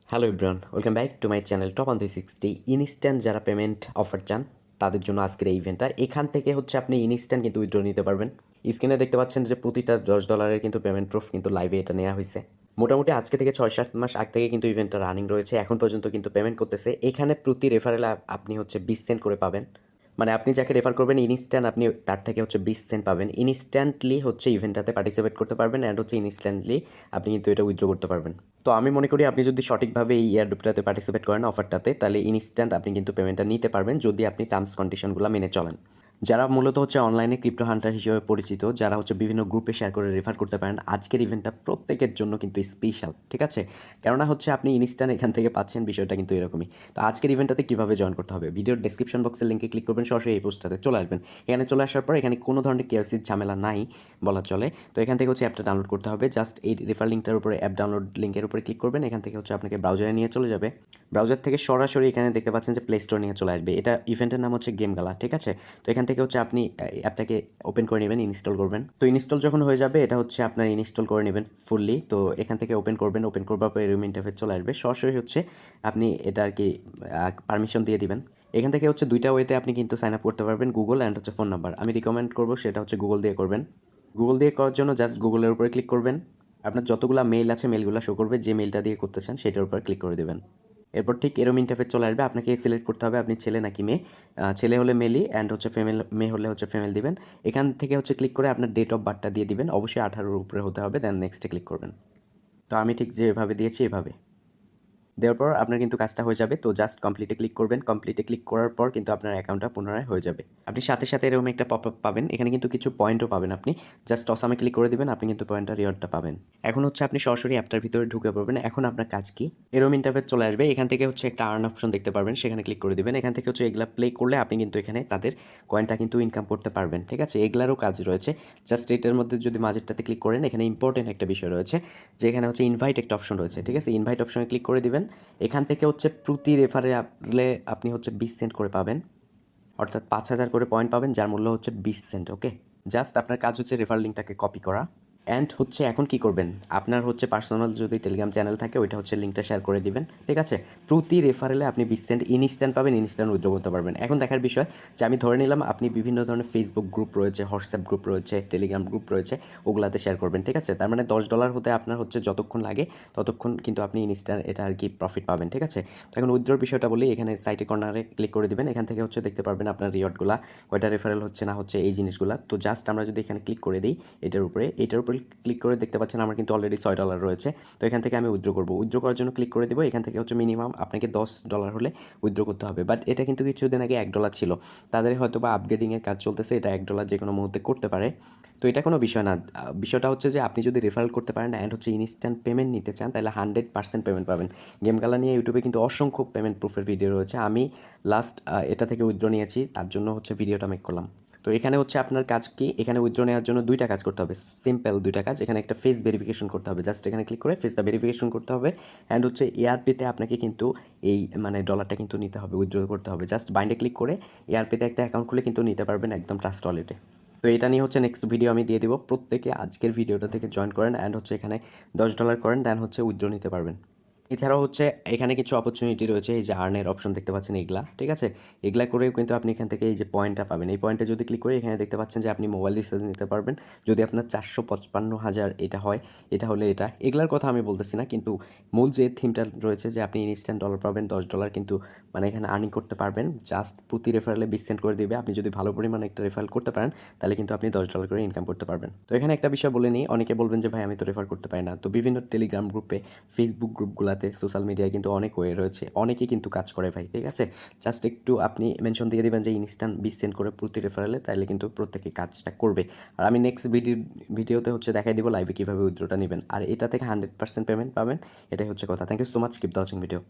Hello everyone, welcome back to my channel top on 360। Instant যারা payment offer চান তাদের জন্য আজকের এই ইভেন্টটা। এখান থেকে হচ্ছে আপনি ইনস্ট্যান্ট কিন্তু উইথড্র নিতে পারবেন। স্ক্রিনে দেখতে পাচ্ছেন যে প্রতিটা $10 কিন্তু পেমেন্ট প্রুফ কিন্তু লাইভে এটা নেওয়া হয়েছে। মোটামুটি আজকে থেকে 6-7 মাস আগ থেকে কিন্তু ইভেন্টটা রানিং রয়েছে, এখন পর্যন্ত কিন্তু পেমেন্ট করতেছে। এখানে প্রতি রেফারেলে আপনি হচ্ছে 20 সেন্ট করে পাবেন। মানে আপনি যাকে রেফার করবেন ইনস্ট্যান্ট আপনি তার থেকে হচ্ছে 20 সেন্ট পাবেন। ইনস্ট্যান্টলি হচ্ছে ইভেন্টটাতে পার্টিসিপেট করতে পারবেন অ্যান্ড হচ্ছে ইনস্ট্যান্টলি আপনি কিন্তু এটা উইথড্র করতে পারবেন। তো আমি মনে করি আপনি যদি সঠিকভাবে এই এয়ারড্রপটাতে পার্টিসিপেট করেন অফারটাতে, তাহলে ইনস্ট্যান্ট আপনি কিন্তু পেমেন্টটা নিতে পারবেন যদি আপনি টার্মস কন্ডিশনগুলো মেনে চলেন। যারা মূলত হচ্ছে অনলাইনে ক্রিপ্টো হান্টার হিসেবে পরিচিত, যারা হচ্ছে বিভিন্ন গ্রুপে শেয়ার করে রেফার করতে পারেন, আজকের ইভেন্টটা প্রত্যেকের জন্য কিন্তু স্পেশাল, ঠিক আছে? কেননা হচ্ছে আপনি ইনস্ট্যান্ট এখান থেকে পাচ্ছেন, বিষয়টা কিন্তু এরকমই। তো আজকের ইভেন্টটাতে কীভাবে জয়েন করতে হবে, ভিডিওর ডেসক্রিপশন বক্সের লিঙ্কে ক্লিক করবেন, সরাসরি এই পোস্টটাতে চলে আসবেন। এখানে চলে আসার পর এখানে কোনো ধরনের কেওয়াইসির ঝামেলা নাই বলা চলে। তো এখান থেকে হচ্ছে অ্যাপটা ডাউনলোড করতে হবে। জাস্ট এই রেফার লিঙ্কটার উপরে অ্যাপ ডাউনলোড লিঙ্কের উপরে ক্লিক করবেন। এখান থেকে হচ্ছে আপনাকে ব্রাউজারে নিয়ে চলে যাবে। ব্রাউজার থেকে সরাসরি এখানে দেখতে পাচ্ছেন যে প্লে স্টোর নিয়ে চলে আসবে। এটা ইভেন্টের নাম হচ্ছে গেমগালা, ঠিক আছে? তো এখান থেকে হচ্ছে আপনি অ্যাপটাকে ওপেন করে নেবেন, ইনস্টল করবেন। তো ইনস্টল যখন হয়ে যাবে এটা হচ্ছে আপনার ইনস্টল করে নেবেন ফুললি। তো এখান থেকে ওপেন করবেন, ওপেন করবার পর এরকম ইন্টারফেস চলে আসবে। সরাসরি হচ্ছে আপনি এটা আর কি পারমিশন দিয়ে দিবেন। এখান থেকে হচ্ছে দুইটা ওয়েতে আপনি কিন্তু সাইন আপ করতে পারবেন, গুগল অ্যান্ড হচ্ছে ফোন নাম্বার। আমি রিকমেন্ড করবো সেটা হচ্ছে গুগল দিয়ে করবেন। গুগল দিয়ে করার জন্য জাস্ট গুগলের উপরে ক্লিক করবেন। আপনার যতগুলো মেইল আছে মেইলগুলো শো করবে, যে মেইলটা দিয়ে করতে চান সেটার উপর ক্লিক করে দেবেন। এরপর ঠিক এরকম ইন্টারফেস চলে আসবে, আপনাকে সিলেক্ট করতে হবে আপনি ছেলে নাকি মেয়ে। ছেলে হলে মেলই অ্যান্ড হচ্ছে ফিমেল, মেয়ে হলে হচ্ছে ফিমেল দিবেন। এখান থেকে হচ্ছে ক্লিক করে আপনার ডেট অফ বার্থটা দিয়ে দিবেন, অবশ্যই 18-র উপরে হতে হবে, দেন নেক্সটে ক্লিক করবেন। তো আমি ঠিক যেভাবে দিয়েছি এভাবে দেওয়ার পর আপনার কিন্তু কাজটা হয়ে যাবে। তো জাস্ট কমপ্লিটে ক্লিক করবেন। কমপ্লিটে ক্লিক করার পর কিন্তু আপনার অ্যাকাউন্টটা পুনরায় হয়ে যাবে। আপনি সাথে সাথে এরকম একটা পপ আপ পাবেন, এখানে কিন্তু কিছু পয়েন্টও পাবেন। আপনি জাস্ট অসামে ক্লিক করে দিবেন, আপনি কিন্তু পয়েন্টটা রিওয়ার্ডটা পাবেন। এখন হচ্ছে আপনি সরাসরি অ্যাপটার ভিতরে ঢুকে পড়বেন। এখন আপনার কাজ কি, এরকম ইন্টারফেস চলে আসবে। এখান থেকে হচ্ছে একটা আর্ন অপশন দেখতে পারবেন, সেখানে ক্লিক করে দিবেন। এখান থেকে হচ্ছে এগুলা প্লে করলে আপনি কিন্তু এখানে তাদের কয়েনটা কিন্তু ইনকাম করতে পারবেন, ঠিক আছে? এগুলারও কাজ রয়েছে। জাস্ট এটার মধ্যে যদি মাঝেরটাতে ক্লিক করেন, এখানে ইম্পর্টেন্ট একটা বিষয় রয়েছে যে এখানে হচ্ছে ইনভাইট একটা অপশন রয়েছে, ঠিক আছে? ইনভাইট অপশনে ক্লিক করে দিবেন। এখান থেকে হচ্ছে প্রতি রেফারেলে আপনি হচ্ছে 20 সেন্ট করে পাবেন, অর্থাৎ 5,000 করে পয়েন্ট পাবেন, যার মূল্য হচ্ছে 20 সেন্ট। ওকে, জাস্ট আপনার কাজ হচ্ছে রেফার লিঙ্কটাকে কপি করা। অ্যান্ড হচ্ছে এখন কি করবেন, আপনার হচ্ছে পার্সোনাল যদি টেলিগ্রাম চ্যানেল থাকে ওইটা হচ্ছে লিঙ্কটা শেয়ার করে দিবেন, ঠিক আছে? প্রতি রেফারেলে আপনি 20 সেন্ট ইনস্ট্যান্ট পাবেন, ইনস্ট্যান্ট উইথড্র করতে পারবেন। এখন দেখার বিষয় যে আমি ধরে নিলাম আপনি বিভিন্ন ধরনের ফেসবুক গ্রুপ রয়েছে, হোয়াটসঅ্যাপ গ্রুপ রয়েছে, টেলিগ্রাম গ্রুপ রয়েছে, ওগুলাতে শেয়ার করবেন, ঠিক আছে? তার মানে $10 হতে আপনার হচ্ছে যতক্ষণ লাগে ততক্ষণ কিন্তু আপনি ইনস্ট্যান্ট এটা আর কি প্রফিট পাবেন, ঠিক আছে? তো এখন উইথড্রর বিষয়টা বলি, এখানে সাইটে কর্নারে ক্লিক করে দিবেন। এখান থেকে হচ্ছে দেখতে পারবেন আপনার রিওয়ার্ডগুলা, কয়টা রেফারেল হচ্ছে না হচ্ছে এই জিনিসগুলা। তো জাস্ট আমরা যদি এখানে ক্লিক করে দিই এটার উপরে ক্লিক করে দেখতে পাচ্ছেন আমার কিন্তু অলরেডি $6 রয়েছে। তো এখান থেকে আমি উইথড্র করবো। উইথড্র করার জন্য ক্লিক করে দিব। এখান থেকে হচ্ছে মিনিমাম আপনাকে $10 হলে উইথড্র করতে হবে। বাট এটা কিন্তু কিছুদিন আগে $1 ছিল, তাদের হয়তো বা আপগ্রেডিংয়ের কাজ চলতেছে, এটা $1 যে কোনো মুহূর্তে করতে পারে। তো এটা কোনো বিষয় না। বিষয়টা হচ্ছে যে আপনি যদি রেফারেল করতে পারেন অ্যান্ড হচ্ছে ইনস্ট্যান্ট পেমেন্ট নিতে চান, তাহলে 100% পেমেন্ট পাবেন। গেমগালা নিয়ে ইউটিউবে কিন্তু অসংখ্য পেমেন্ট প্রুফের ভিডিও রয়েছে। আমি লাস্ট এটা থেকে উইথড্র নিয়েছি, তার জন্য হচ্ছে ভিডিওটা মেক করলাম। তো এখানে হচ্ছে আপনার কাজ কি, এখানে উইথড্র নেওয়ার জন্য দুইটা কাজ করতে হবে, সিম্পল দুইটা কাজ। এখানে একটা ফেস ভেরিফিকেশন করতে হবে, জাস্ট এখানে ক্লিক করে ফেসটা ভেরিফিকেশন করতে হবে। অ্যান্ড হচ্ছে এআরপিতে আপনাকে কিন্তু এই মানে ডলারটা কিন্তু নিতে হবে, উইথড্র করতে হবে। জাস্ট বাইন্ডে ক্লিক করে এআরপিতে একটা অ্যাকাউন্ট খুলে কিন্তু নিতে পারবেন একদম ট্রাস্ট ওয়ালেটে। তো এটা নিয়ে হচ্ছে নেক্সট ভিডিও আমি দিয়ে দিব। প্রত্যেকে আজকের ভিডিওটা থেকে জয়েন করেন অ্যান্ড হচ্ছে এখানে $10 করেন, দেন হচ্ছে উইথড্র নিতে পারবেন। এছাড়াও হচ্ছে এখানে কিছু অপরচুনিটি রয়েছে, এই যে আর্নের অপশন দেখতে পাচ্ছেন এগুলা, ঠিক আছে? এগুলা করেও কিন্তু আপনি এখান থেকে এই যে পয়েন্টটা পাবেন, এই পয়েন্টে যদি ক্লিক করে এখানে দেখতে পাচ্ছেন যে আপনি মোবাইল রিচার্জ নিতে পারবেন। যদি আপনার 455,000 এটা হয়, এটা হলে এটা, এগুলার কথা আমি বলতেছি না, কিন্তু মূল যে থিমটা রয়েছে যে আপনি ইনস্ট্যান্ট ডলার পাবেন, $10 কিন্তু মানে এখানে আর্নিং করতে পারবেন। জাস্ট প্রতি রেফারেলে 20 সেন্ট করে দিবে। আপনি যদি ভালো পরিমাণে একটা রেফারেল করতে পারেন তাহলে কিন্তু আপনি $10 করে ইনকাম করতে পারবেন। তো এখানে একটা বিষয় বলে নিই, অনেকে বলবেন যে ভাই আমি তো রেফার করতে পারি না। তো বিভিন্ন টেলিগ্রাম গ্রুপে, ফেসবুক গ্রুপগুলোতে, সোশ্যাল মিডিয়ায় কিন্তু অনেক ওয়ে রয়েছে, অনেকেই কিন্তু কাজ করে ভাই, ঠিক আছে? জাস্ট একটু আপনি মেনশন দিয়ে দিবেন যে ইনস্ট্যান্ট 20 সেন্ট করে প্রতি রেফারেলে, তাহলে কিন্তু প্রত্যেকে কাজটা করবে। আর আমি নেক্সট ভিডিওতে হচ্ছে দেখাই দিব লাইভে কীভাবে উইথড্রটা নেবেন। আর এটা থেকে 100% পেমেন্ট পাবেন, এটাই হচ্ছে কথা। Thank you so much, keep the watching video.